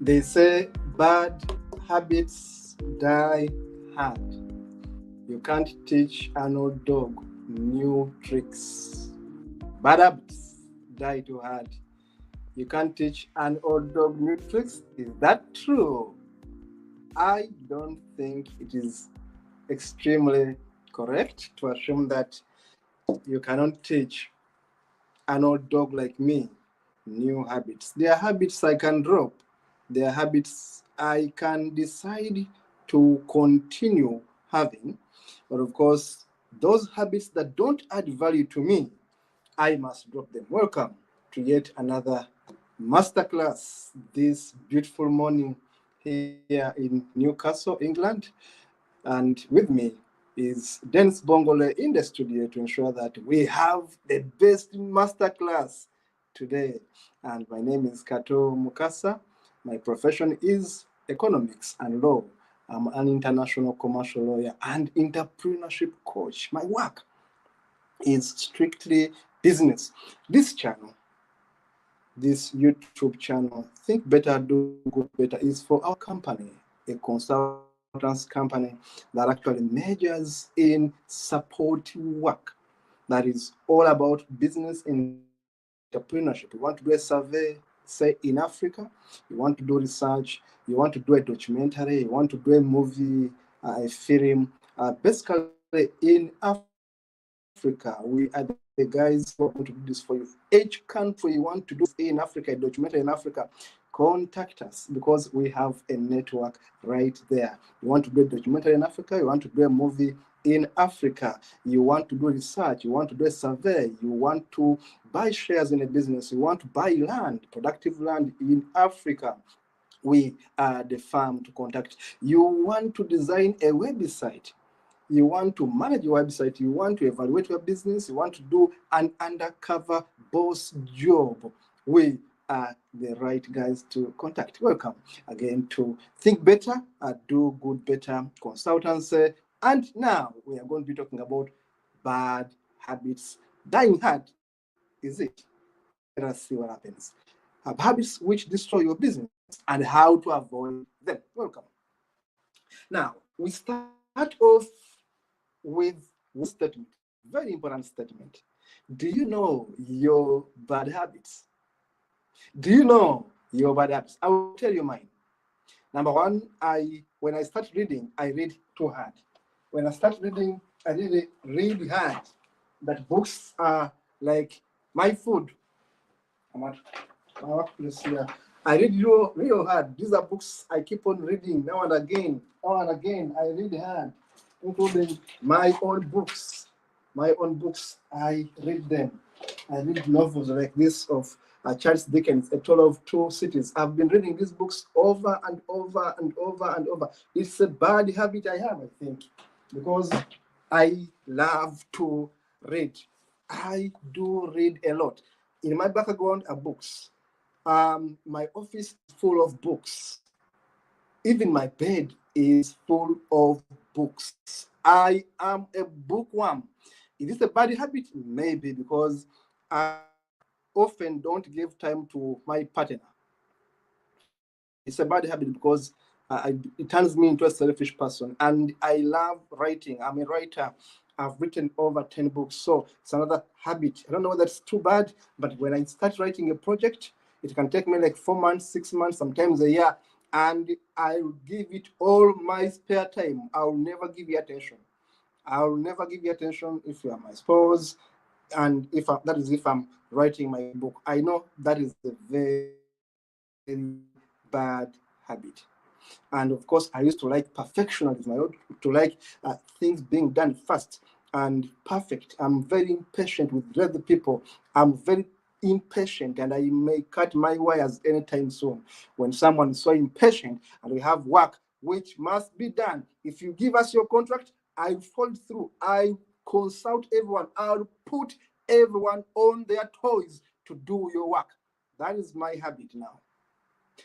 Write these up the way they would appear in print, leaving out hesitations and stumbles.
They say bad habits die hard. You can't teach an old dog new tricks. Bad habits die too hard. You can't teach an old dog new tricks. Is that true? I don't think it is extremely correct to assume that you cannot teach an old dog like me new habits. There are habits I can drop. There are habits I can decide to continue having. But of course, those habits that don't add value to me, I must drop them. Welcome to yet another masterclass this beautiful morning here in Newcastle, England. And with me is Dennis Bongole in the studio to ensure that we have the best masterclass today. And my name is Kato Mukasa. My profession is economics and law. I'm an international commercial lawyer and entrepreneurship coach. My work is strictly business. This channel, this YouTube channel, Think Better, Do Good Better, is for our company, a consultants company that actually majors in support work. That is all about business entrepreneurship. You want to do a survey, say in Africa, you want to do research, you want to do a documentary, you want to do a movie, a film, basically in Africa, we are the guys who are going to do this for you. Each country you want to do in Africa, a documentary in Africa, contact us because we have a network right there. You want to do a documentary in Africa, you want to do a movie in Africa, you want to do research, you want to do a survey, you want to buy shares in a business, you want to buy land, productive land in Africa, we are the firm to contact. You want to design a website, you want to manage your website, you want to evaluate your business, you want to do an undercover boss job, we are the right guys to contact. Welcome again to Think Better, Do Good Better Consultancy. And now we are going to be talking about bad habits dying hard. Is it? Let us see what happens. Habits which destroy your business and how to avoid them. Welcome. Now, we start off with one statement, very important statement. Do you know your bad habits? Do you know your bad habits? I will tell you mine. Number one, when I start reading, I read too hard. When I start reading, I really read hard. That books are like my food. I'm at my workplace here. I read real hard. These are books I keep on reading now and again. I read hard, including my own books. My own books, I read them. I read novels like this of Charles Dickens, A Tale of Two Cities. I've been reading these books over and over and over and over. It's a bad habit I have, I think, because I love to read. I do read a lot. In my background are books. My office is full of books. Even my bed is full of books. I am a bookworm. Is this a bad habit? Maybe, because I often don't give time to my partner. It's a bad habit because it turns me into a selfish person. And I love writing. I'm a writer. I've written over 10 books. So it's another habit. I don't know whether it's too bad, but when I start writing a project, it can take me like 4 months, 6 months, sometimes a year. And I'll give it all my spare time. I'll never give you attention. I'll never give you attention if you are my spouse. And that is if I'm writing my book. I know that is a very bad habit. And of course, I used to like perfectionism. I used to like things being done fast and perfect. I'm very impatient with other people. I'm very impatient, and I may cut my wires anytime soon. When someone is so impatient and we have work which must be done, if you give us your contract, I follow through. I consult everyone. I'll put everyone on their toes to do your work. That is my habit now.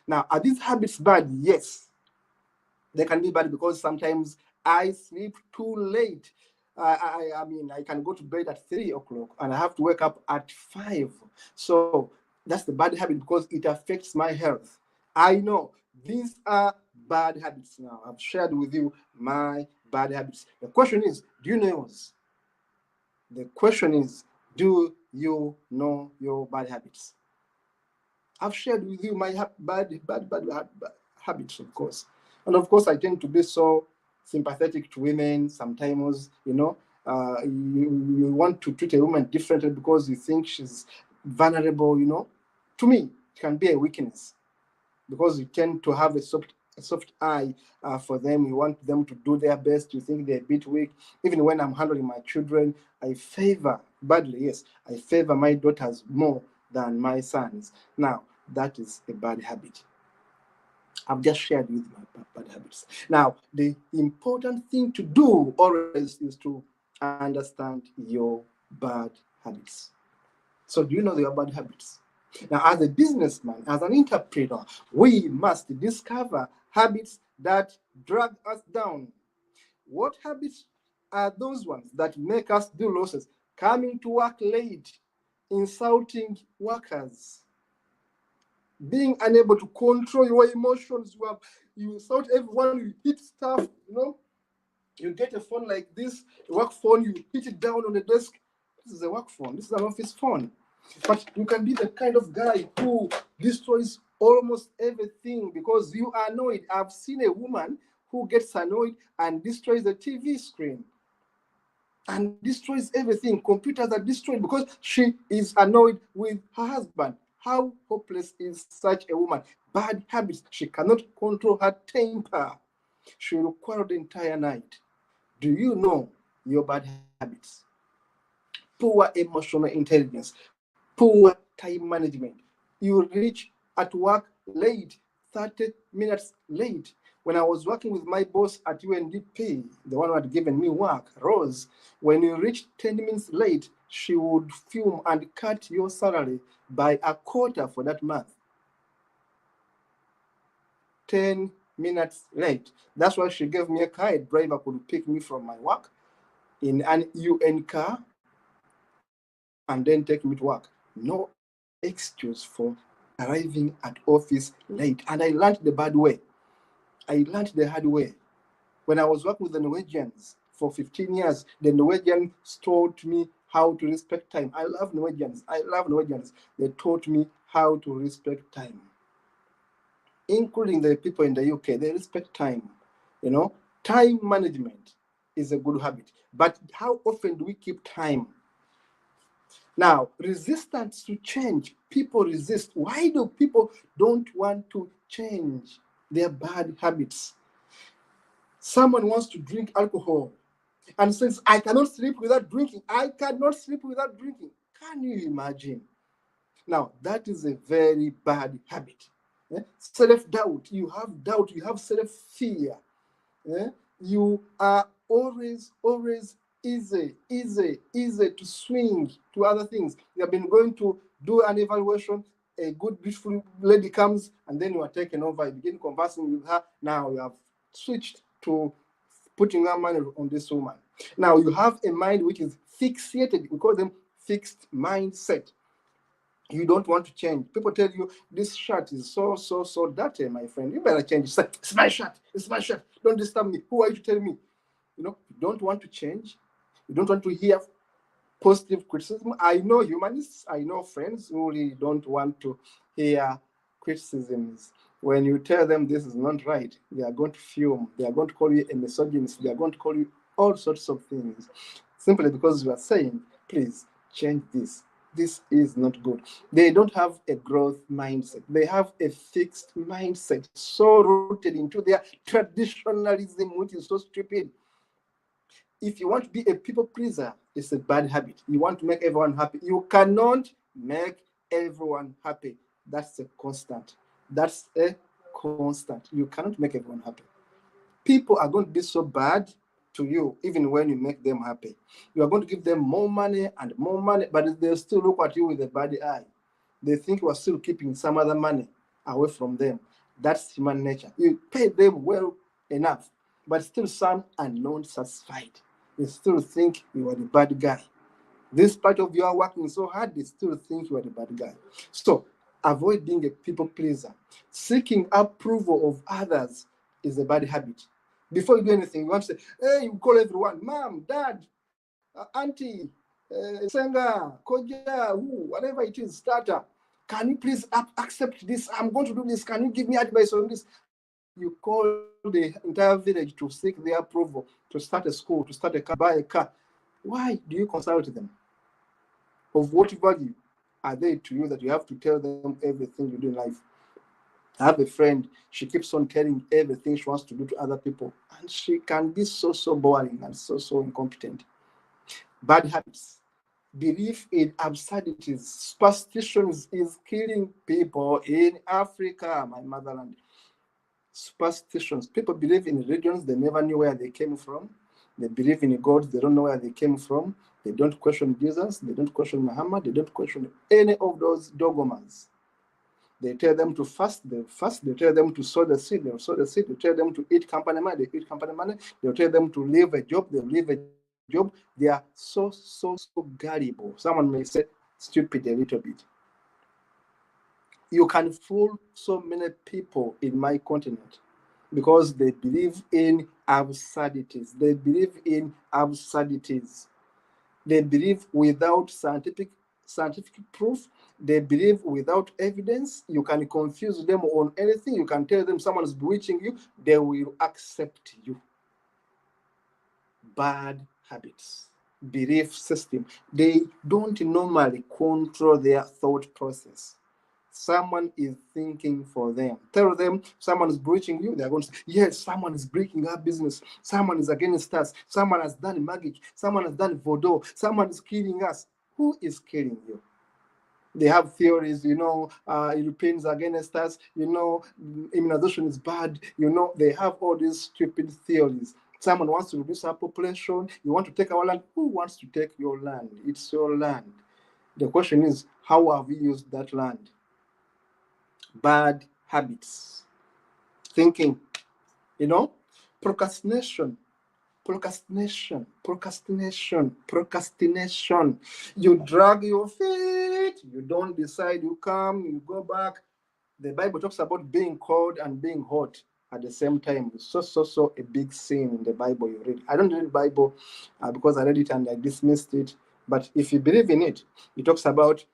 Now, are these habits bad? Yes. They can be bad because sometimes I sleep too late. I mean, I can go to bed at 3 o'clock and I have to wake up at 5. So that's the bad habit because it affects my health. I know These are bad habits. Now, I've shared with you my bad habits. The question is, do you know yours? The question is, do you know your bad habits? I've shared with you my bad habits, of course. And of course, I tend to be so sympathetic to women sometimes, you want to treat a woman differently because you think she's vulnerable. To me, it can be a weakness because you tend to have a soft eye for them. You want them to do their best. You think they're a bit weak. Even when I'm handling my children, I favor my daughters more than my sons. Now, that is a bad habit. I've just shared with my bad habits. Now, the important thing to do always is to understand your bad habits. So, do you know your bad habits? Now, as a businessman, as an entrepreneur, we must discover habits that drag us down. What habits are those ones that make us do losses? Coming to work late, insulting workers, being unable to control your emotions. You insult everyone, you hit stuff. You get a phone like this, a work phone, you hit it down on the desk. This is a work phone, this is an office phone. But you can be the kind of guy who destroys almost everything because you are annoyed. I've seen a woman who gets annoyed and destroys the TV screen and destroys everything. Computers are destroyed because she is annoyed with her husband. How hopeless is such a woman? Bad habits. She cannot control her temper. She will quarrel the entire night. Do you know your bad habits? Poor emotional intelligence, poor time management. You reach at work late, 30 minutes late. When I was working with my boss at UNDP, the one who had given me work, Rose, when you reached 10 minutes late, she would fume and cut your salary by a quarter for that month. 10 minutes late. That's why she gave me a car. A driver could pick me from my work in an UN car and then take me to work. No excuse for arriving at office late. And I learned the bad way. I learned the hard way. When I was working with the Norwegians for 15 years, the Norwegians taught me how to respect time. I love Norwegians. They taught me how to respect time. Including the people in the UK, they respect time. Time management is a good habit. But how often do we keep time? Now, resistance to change. People resist. Why do people don't want to change their bad habits? Someone wants to drink alcohol and says, I cannot sleep without drinking. I cannot sleep without drinking. Can you imagine? Now, that is a very bad habit. Self-doubt. You have self-fear. You are always easy to swing to other things. You have been going to do an evaluation, a good, beautiful lady comes, and then you are taken over. You begin conversing with her. Now you have switched to putting your money on this woman. Now you have a mind which is fixated. We call them fixed mindset. You don't want to change. People tell you this shirt is so dirty, my friend. You better change. It's my shirt. Don't disturb me. Who are you to tell me? You don't want to change. You don't want to hear positive criticism. I know humanists. I know friends who really don't want to hear criticisms. When you tell them this is not right, they are going to fume. They are going to call you a misogynist. They are going to call you all sorts of things, simply because you are saying, please change this. This is not good. They don't have a growth mindset. They have a fixed mindset, so rooted into their traditionalism, which is so stupid. If you want to be a people pleaser, it's a bad habit. You want to make everyone happy. You cannot make everyone happy. That's a constant. You cannot make everyone happy. People are going to be so bad to you, even when you make them happy. You are going to give them more money, but they'll still look at you with a bad eye. They think you are still keeping some other money away from them. That's human nature. You pay them well enough, but still some are not satisfied. They still think you are the bad guy. This part of you are working so hard, they still think you are the bad guy. So Avoid being a people pleaser. Seeking approval of others is a bad habit. Before you do anything, you want to say, hey, you call everyone, mom, dad, auntie, Senga, Koja, who, whatever it is, starter. Can you please accept this? I'm going to do this. Can you give me advice on this? You call the entire village to seek their approval, to start a school, to start a car, buy a car. Why do you consult them? Of what value are they to you that you have to tell them everything you do in life? I have a friend, she keeps on telling everything she wants to do to other people, and she can be so boring and so incompetent. Bad habits. Belief in absurdities. Superstitions is killing people in Africa, my motherland. Superstitions. People believe in religions they never knew where they came from. They believe in gods they don't know where they came from. They don't question Jesus. They don't question Muhammad. They don't question any of those dogmas. They tell them to fast, they fast. They tell them to sow the seed, they sow the seed. They tell them to eat company money, they eat company money. They tell them to leave a job, they leave a job. They are so gullible. Someone may say stupid a little bit. You can fool so many people in my continent because they believe in absurdities. They believe in absurdities. They believe without scientific proof. They believe without evidence. You can confuse them on anything. You can tell them someone is bewitching you. They will accept you. Bad habits, belief system. They don't normally control their thought process. Someone is thinking for them. Tell them someone is breaching you. They're going to say, yes, someone is breaking our business. Someone is against us. Someone has done magic. Someone has done voodoo. Someone is killing us. Who is killing you? They have theories, Europeans against us, immunization is bad, they have all these stupid theories. Someone wants to reduce our population. You want to take our land. Who wants to take your land? It's your land. The question is, how have we used that land? Bad habits. Thinking, procrastination. You drag your feet, you don't decide, you come, you go back. The Bible talks about being cold and being hot at the same time. It's so a big sin in the Bible you read. I don't read the Bible because I read it and I dismissed it. But if you believe in it, it talks about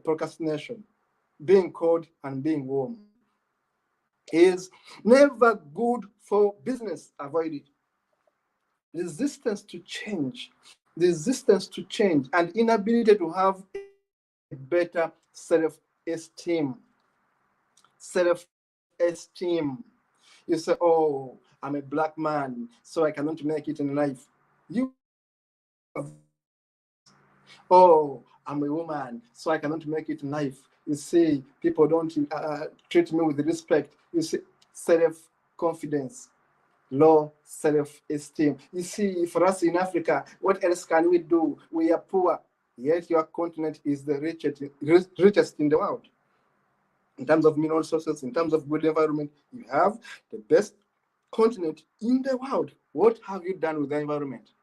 procrastination, being cold and being warm. Is never good for business. Avoid it. Resistance to change, and inability to have a better self-esteem. You say, oh, I'm a black man, so I cannot make it in life. Oh, I'm a woman, so I cannot make it in life. You see, people don't treat me with respect. You see, self-confidence, low self-esteem. You see, for us in Africa, what else can we do? We are poor, yet your continent is the richest in the world. In terms of mineral resources, in terms of good environment, you have the best continent in the world. What have you done with the environment?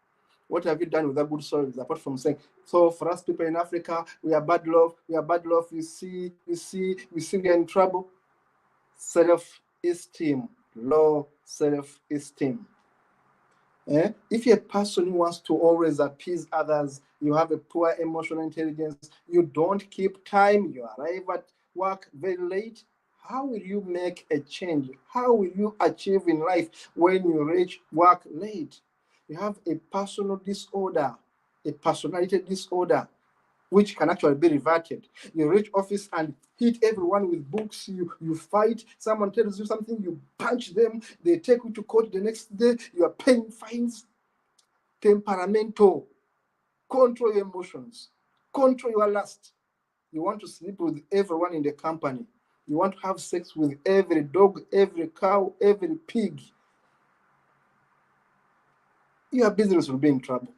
What have you done with the good soils, apart from saying, so for us people in Africa, we are bad love, you see, we are in trouble. Self-esteem, low self-esteem. If you're a person who wants to always appease others, you have a poor emotional intelligence, you don't keep time, you arrive at work very late, how will you make a change? How will you achieve in life when you reach work late? You have a personal disorder, a personality disorder, which can actually be reverted. You reach office and hit everyone with books, you fight, someone tells you something, you punch them, they take you to court the next day, you are paying fines. Temperamental. Control your emotions. Control your lust. You want to sleep with everyone in the company. You want to have sex with every dog, every cow, every pig. Your business will be in trouble.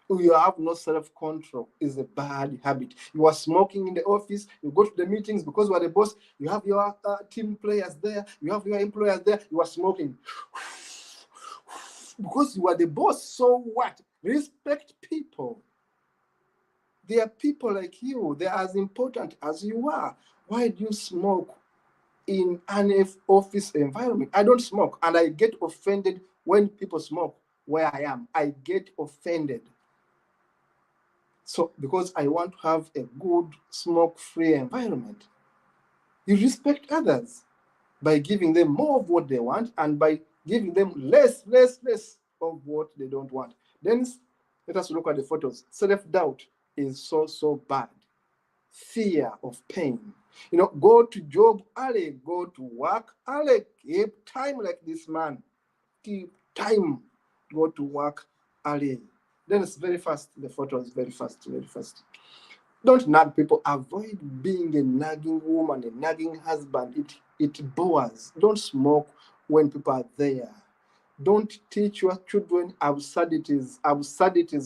You have no self-control. Is a bad habit. You are smoking in the office. You go to the meetings because you are the boss. You have your team players there. You have your employers there. You are smoking because you are the boss. So what? Respect people. There are people like you. They're as important as you are. Why do you smoke in an office environment? I don't smoke, and I get offended when people smoke where I am. I get offended. So, because I want to have a good smoke-free environment, you respect others by giving them more of what they want and by giving them less of what they don't want. Then let us look at the photos. Self-doubt is so bad. Fear of pain. Go to job early, go to work early, keep time like this man. Keep time, go to work early. Then it's very fast. The photo is very fast. Don't nag people. Avoid being a nagging woman, a nagging husband. It bores. Don't smoke when people are there. Don't teach your children absurdities,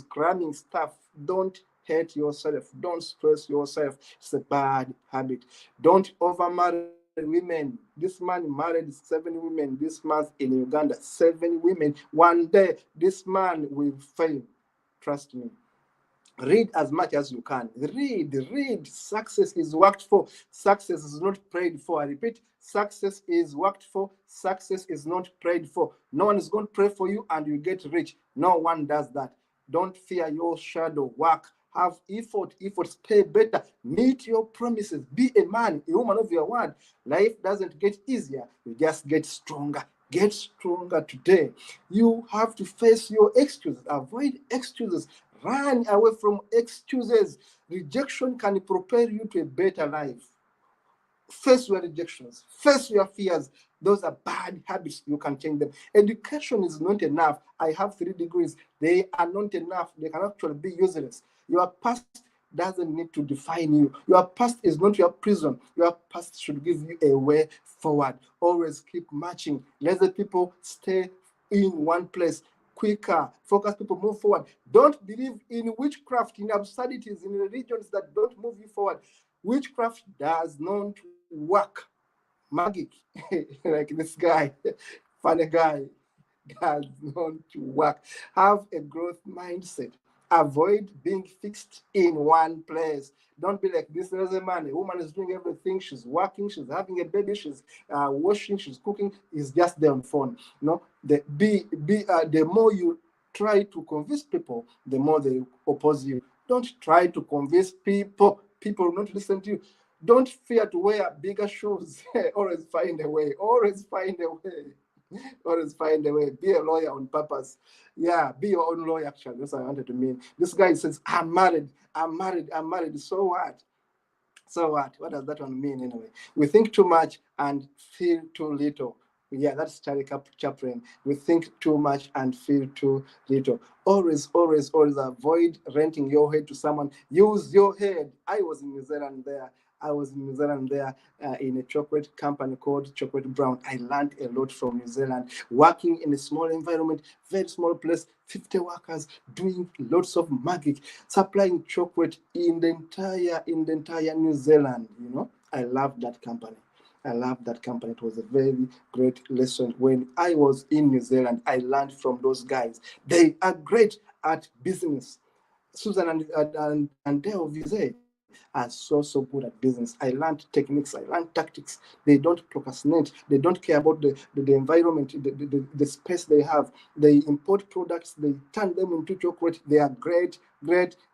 cramming stuff. Don't hate yourself. Don't stress yourself. It's a bad habit. Don't overmarry women. This man married 7 women this month in Uganda. 7 women. One day, this man will fail. Trust me. Read as much as you can. Read. Success is worked for. Success is not prayed for. I repeat, success is worked for. Success is not prayed for. No one is going to pray for you and you get rich. No one does that. Don't fear your shadow. Work. Have effort. Efforts pay better. Meet your promises. Be a man, a woman of your word. Life doesn't get easier. You just get stronger. Get stronger today. You have to face your excuses. Avoid excuses. Run away from excuses. Rejection can propel you to a better life. Face your rejections. Face your fears. Those are bad habits. You can change them. Education is not enough. I have 3 degrees. They are not enough. They can actually be useless. Your past doesn't need to define you. Your past is not your prison. Your past should give you a way forward. Always keep marching. Let the people stay in one place. Quicker, focus people, move forward. Don't believe in witchcraft, in absurdities, in religions that don't move you forward. Witchcraft does not work. Magic, like this guy, funny guy, does not work. Have a growth mindset. Avoid being fixed in one place. Don't be like this. There's a man, a woman is doing everything. She's working, she's having a baby, she's washing, she's cooking. Is just there on the phone. The more you try to convince people, the more they oppose you. Don't try to convince people. People will not listen to you. Don't fear to wear bigger shoes. Always find a way. Always find a way. Be a lawyer on purpose. Yeah, be your own lawyer, actually. That's what I wanted to mean. This guy says, I'm married. So what? What does that one mean anyway? We think too much and feel too little. Yeah, that's Charlie Chaplin. We think too much and feel too little. Always avoid renting your head to someone. Use your head. I was in New Zealand there in a chocolate company called Chocolate Brown. I learned a lot from New Zealand. Working in a small environment, very small place, 50 workers, doing lots of magic, supplying chocolate in the entire New Zealand. I love that company. It was a very great lesson. When I was in New Zealand, I learned from those guys. They are great at business. Susan and Dale Vise are so good at business. I learned techniques, I learned tactics. They don't procrastinate. They don't care about the environment, the space they have. They import products, they turn them into chocolate. They are great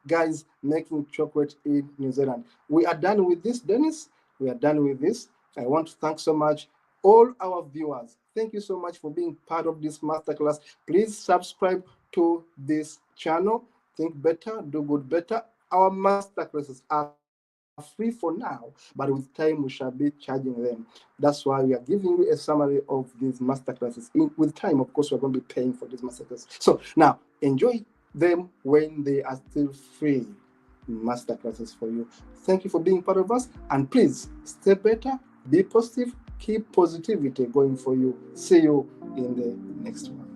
guys making chocolate in New Zealand. We are done with this, Dennis. We are done with this. I want to thank so much all our viewers. Thank you so much for being part of this masterclass. Please subscribe to this channel. Think better, do good better. Our masterclasses are free for now, but with time we shall be charging them. That's why we are giving you a summary of these masterclasses. With time, of course, we're going to be paying for these masterclasses. So now, enjoy them when they are still free. Masterclasses for you. Thank you for being part of us, and please stay better, be positive, keep positivity going for you. See you in the next one.